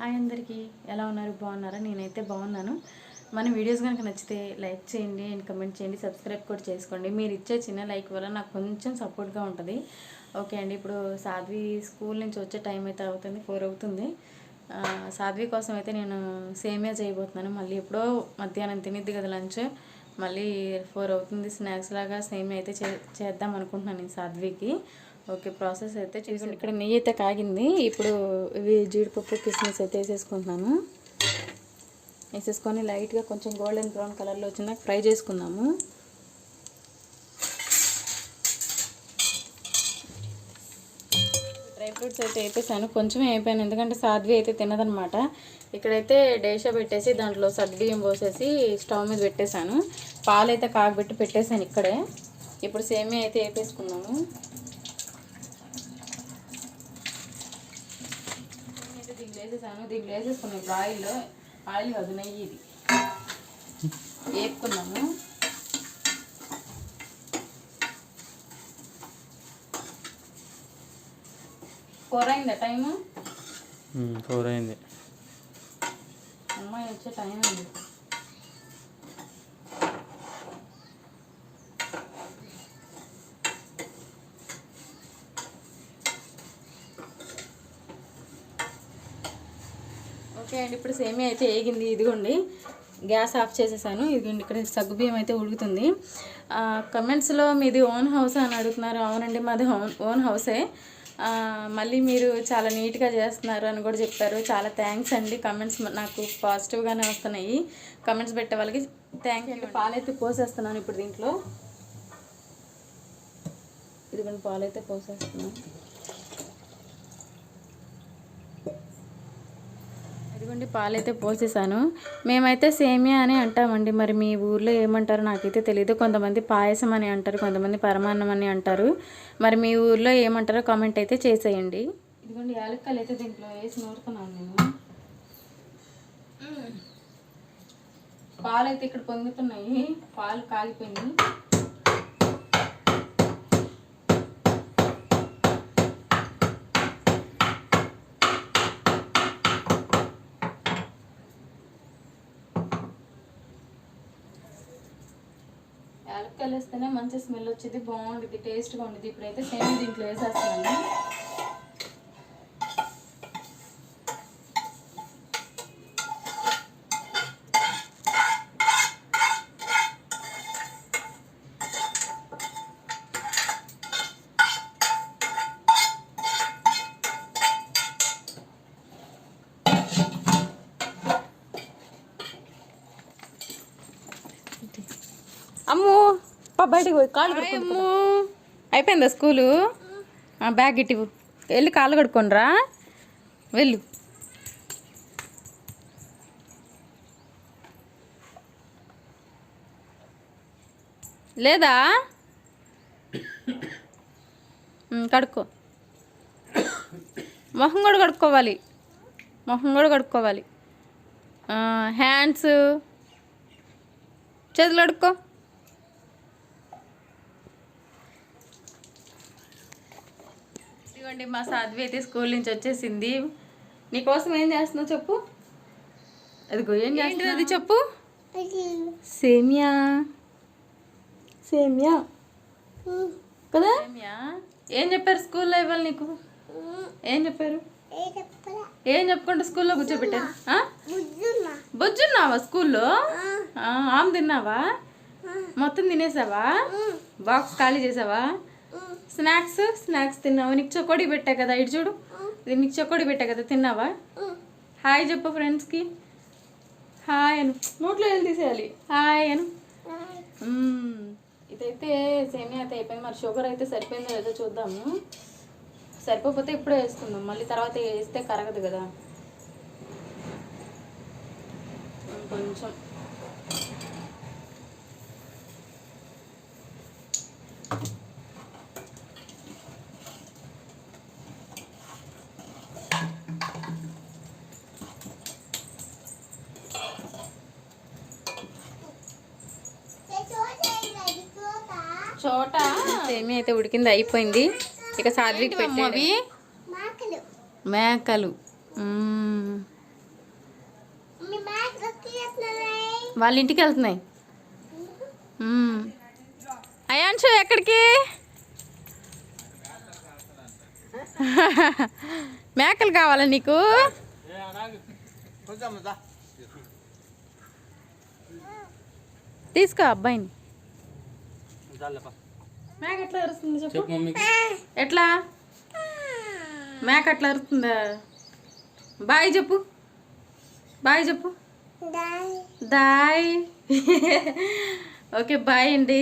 Hi అందరికీ, ఎలా ఉన్నారు? బాగున్నారా? నేనైతే బాగున్నాను. మన వీడియోస్ కనుక నచ్చితే లైక్ చేయండి అండ్ కమెంట్ చేయండి, సబ్స్క్రైబ్ కూడా చేసుకోండి. మీరు ఇచ్చే చిన్న లైక్ వల్ల నాకు కొంచెం సపోర్ట్గా ఉంటుంది. ఓకే అండి, ఇప్పుడు సాధ్వి స్కూల్ నుంచి వచ్చే టైం అయితే అవుతుంది, 4 అవుతుంది. సాధ్వి కోసం అయితే నేను సేమియా చేయబోతున్నాను. మళ్ళీ ఎప్పుడో మధ్యాహ్నం తినిద్ది కదా లంచ్, మళ్ళీ 4 అవుతుంది. స్నాక్స్ లాగా సేమియా అయితే చేద్దాం అనుకుంటున్నాను నేను సాధ్వికి. ఓకే, ప్రాసెస్ అయితే చూడండి. ఇక్కడ నెయ్యి అయితే కాగింది. ఇప్పుడు ఇవి జీడిపప్పు కిస్మిస్ అయితే వేసేసుకుంటున్నాను. వేసేసుకొని లైట్గా కొంచెం గోల్డెన్ బ్రౌన్ కలర్లో వచ్చినాక ఫ్రై చేసుకుందాము. డ్రై ఫ్రూట్స్ అయితే వేపేసాను, కొంచెమే అయిపోయాను ఎందుకంటే సాధ్వి అయితే తినదనమాట. ఇక్కడైతే డేషా పెట్టేసి దాంట్లో సగ్గుబియ్యం పోసేసి స్టవ్ మీద పెట్టేశాను. పాలు అయితే కాగబెట్టి పెట్టేశాను ఇక్కడే. ఇప్పుడు సేమియా అయితే వేపేసుకున్నాము. వేసేసాను, దీంట్లో వేసేసుకున్నాం. ఇప్పుడు ఆయిల్ కాదు నెయ్యి, ఇది వేపుకున్నాము. కూర అయిందా? టైము 4 అయింది. అమ్మాయి వచ్చే టైం అయింది. ఓకే అండి, ఇప్పుడు సేమియా అయితే వేగింది. ఇదిగోండి, గ్యాస్ ఆఫ్ చేసేసాను. ఇదిగోండి, ఇక్కడ సగ్గుబియ్యం అయితే ఉడుకుతుంది. కమెంట్స్లో మీది ఓన్ హౌస్ అని అడుగుతున్నారు. అవునండి, మాది ఓన్ హౌసే. మళ్ళీ మీరు చాలా నీట్గా చేస్తున్నారు అని కూడా చెప్పారు. చాలా థ్యాంక్స్ అండి. కమెంట్స్ నాకు పాజిటివ్గానే వస్తున్నాయి. కమెంట్స్ పెట్టే వాళ్ళకి థ్యాంక్ యూ. పాలైతే పోసేస్తున్నాను ఇప్పుడు దీంట్లో. ఇదిగోండి, పాలైతే పోసేస్తున్నాను. ఇదిగోండి, పాలైతే పోసేసాను. మేమైతే సేమియా అని అంటామండి, మరి మీ ఊర్లో ఏమంటారో నాకైతే తెలియదు. కొంతమంది పాయసం అని అంటారు, కొంతమంది పరమాన్నం అని అంటారు. మరి మీ ఊర్లో ఏమంటారో కామెంట్ అయితే చేసేయండి. ఇదిగోండి, యాలక్కాయలు అయితే దీంట్లో వేసి నూరుతున్నాను నేను. పాలు అయితే ఇక్కడ పొంగుతున్నాయి, పాలు కాగిపోయినాయి. యాలక్కాయలు వేస్తేనే మంచి స్మెల్ వచ్చేది, బాగుంటుంది, టేస్ట్గా ఉంటుంది. ఇప్పుడైతే సేమియా దీంట్లో వేసేస్తున్నాను. అమ్ము బయటకు పోయి కాళ్ళు కడుక్కో. అయిపోయిందా స్కూలు? బ్యాగ్ ఇటు వెళ్ళి కాళ్ళు కడుక్కోనరా, వెళ్ళు. లేదా కడుక్కో. మొహం కూడా కడుక్కోవాలి, మొహం కూడా కడుక్కోవాలి. హ్యాండ్స్, చేతులు కడుక్కో. ఇదిగోండి, మా సాధ్వి అయితే స్కూల్ నుంచి వచ్చేసింది. నీకోసం ఏం చేస్తున్నావు చెప్పు? అదిగో, ఏం చేస్తుంది అది చెప్పు? సేమియా, సేమియా కదా. సేమియా ఏం చెప్పారు స్కూల్లో ఇవాళ నీకు? ఏం చెప్పారు? ఏం చెప్పుకుంటా స్కూల్లో కూర్చోబెట్టారు? బొజ్జున్నావా స్కూల్లో? ఆమె తిన్నావా? మొత్తం తినేసావా? బాక్స్ ఖాళీ చేసావా? స్నాక్స్ తిన్నావా? నీకు చకోడీ పెట్టా కదా, ఇటు చూడు, నీకు చకోడీ పెట్టా కదా, తిన్నావా? హాయ్ చెప్పు ఫ్రెండ్స్కి. హాయ్ అను, నోట్లో వెళ్ళి తీసేయాలి. హాయ్ అను. ఇదైతే సేమియా అయితే అయిపోయింది. మరి షుగర్ అయితే సరిపోయిందో లేదో చూద్దాము. సరిపోతే ఇప్పుడే వేసుకుందాం, మళ్ళీ తర్వాత వేస్తే కరగదు కదా. కొంచెం చోట సేమియా అయితే ఉడికింది, అయిపోయింది. ఇక సాధ్వికి పెట్టేవి మేకలు. వాళ్ళ ఇంటికి వెళ్తున్నాయి. అయాన్షు ఎక్కడికి? మేకలు కావాలా నీకు? తీసుకో అబ్బాయిని. మేక ఎట్లా అరుస్తుంది చెప్పు. ఎట్లా మేక అట్లా అరుస్తుందా? బాయ్ చెప్పు, బాయ్ చెప్పు. దాయ్. ఓకే బాయ్ అండి.